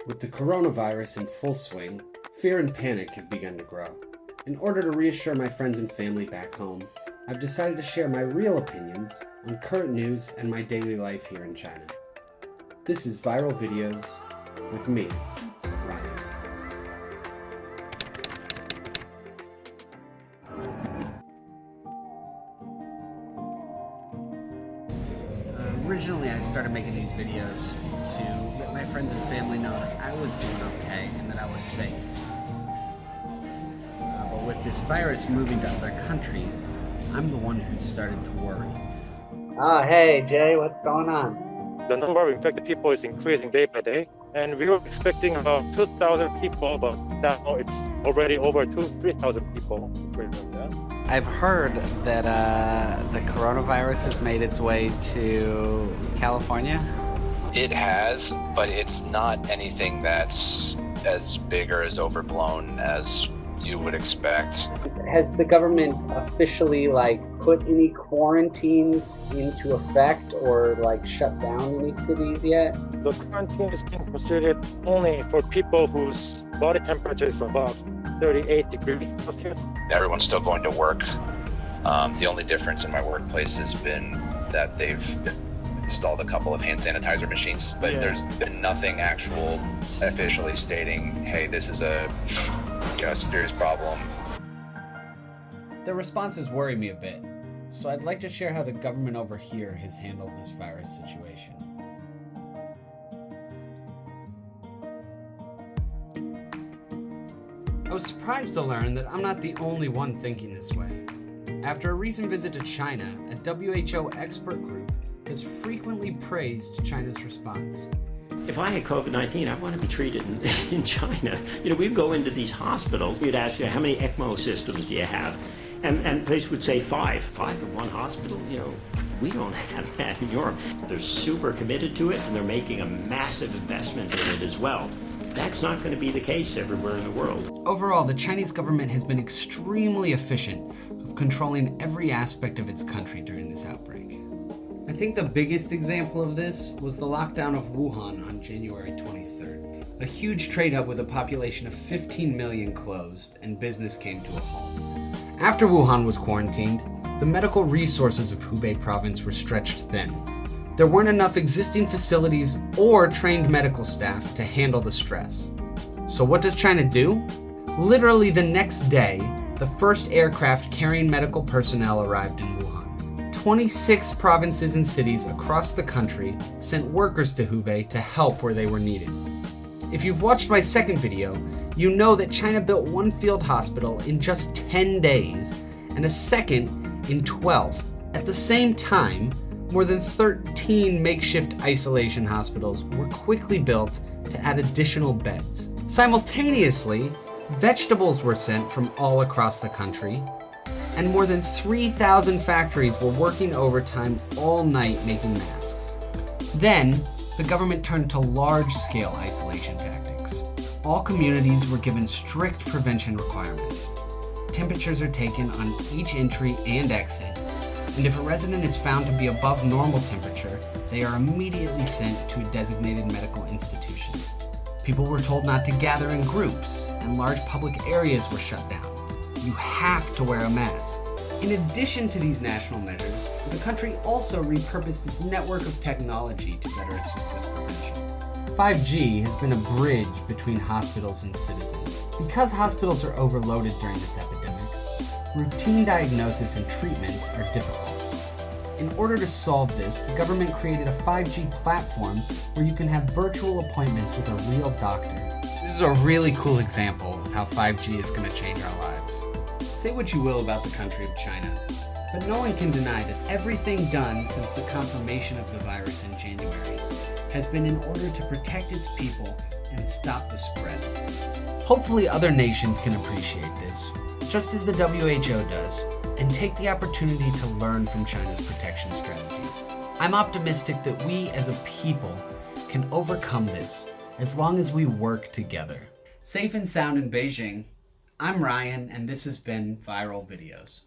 With the coronavirus in full swing, fear and panic have begun to grow. In order to reassure my friends and family back home, I've decided to share my real opinions on current news and my daily life here in China. This is Viral Videos with me, Ryan. Originally, I started making these videos to let my friends and family know that I was doing okay and that I was safe. But with this virus moving to other countries, I'm the one who started to worry. Oh, hey, Jay, what's going on? The number of infected people is increasing day by day, and we were expecting about 2,000 people, but now it's already over 3,000 people. I've heard that the coronavirus has made its way to California. It has, but it's not anything that's as big or as overblown as you would expect. Has the government officially put any quarantines into effect or shut down any cities yet? The quarantine is being considered only for people whose body temperature is above 38 degrees Celsius. Everyone's still going to work. The only difference in my workplace has been that they've installed a couple of hand sanitizer machines, but there's been nothing actual officially stating, hey, this is a serious problem. The responses worry me a bit, so I'd like to share how the government over here has handled this virus situation. I was surprised to learn that I'm not the only one thinking this way. After a recent visit to China, a WHO expert group has frequently praised China's response. If I had COVID-19, I want to be treated in China. We'd go into these hospitals, you'd ask, how many ECMO systems do you have? And they would say 5. 5 in one hospital? We don't have that in Europe. They're super committed to it, and they're making a massive investment in it as well. That's not going to be the case everywhere in the world. Overall, the Chinese government has been extremely efficient of controlling every aspect of its country during this outbreak. I think the biggest example of this was the lockdown of Wuhan on January 23rd. A huge trade hub with a population of 15 million closed, and business came to a halt. After Wuhan was quarantined, the medical resources of Hubei province were stretched thin. There weren't enough existing facilities or trained medical staff to handle the stress. So what does China do? Literally the next day, the first aircraft carrying medical personnel arrived in Wuhan. 26 provinces and cities across the country sent workers to Hubei to help where they were needed. If you've watched my second video, you know that China built one field hospital in just 10 days and a second in 12. At the same time, more than 13 makeshift isolation hospitals were quickly built to add additional beds. Simultaneously, vegetables were sent from all across the country, and more than 3,000 factories were working overtime all night making masks. Then, the government turned to large-scale isolation tactics. All communities were given strict prevention requirements. Temperatures are taken on each entry and exit, and if a resident is found to be above normal temperature, they are immediately sent to a designated medical institution. People were told not to gather in groups, and large public areas were shut down. You have to wear a mask. In addition to these national measures, the country also repurposed its network of technology to better assist with prevention. 5G has been a bridge between hospitals and citizens. Because hospitals are overloaded during this epidemic, routine diagnosis and treatments are difficult. In order to solve this, the government created a 5G platform where you can have virtual appointments with a real doctor. This is a really cool example of how 5G is going to change our lives. Say what you will about the country of China, but no one can deny that everything done since the confirmation of the virus in January has been in order to protect its people and stop the spread. Hopefully other nations can appreciate this, just as the WHO does, and take the opportunity to learn from China's protection strategies. I'm optimistic that we as a people can overcome this as long as we work together. Safe and sound in Beijing, I'm Ryan, and this has been Viral Videos.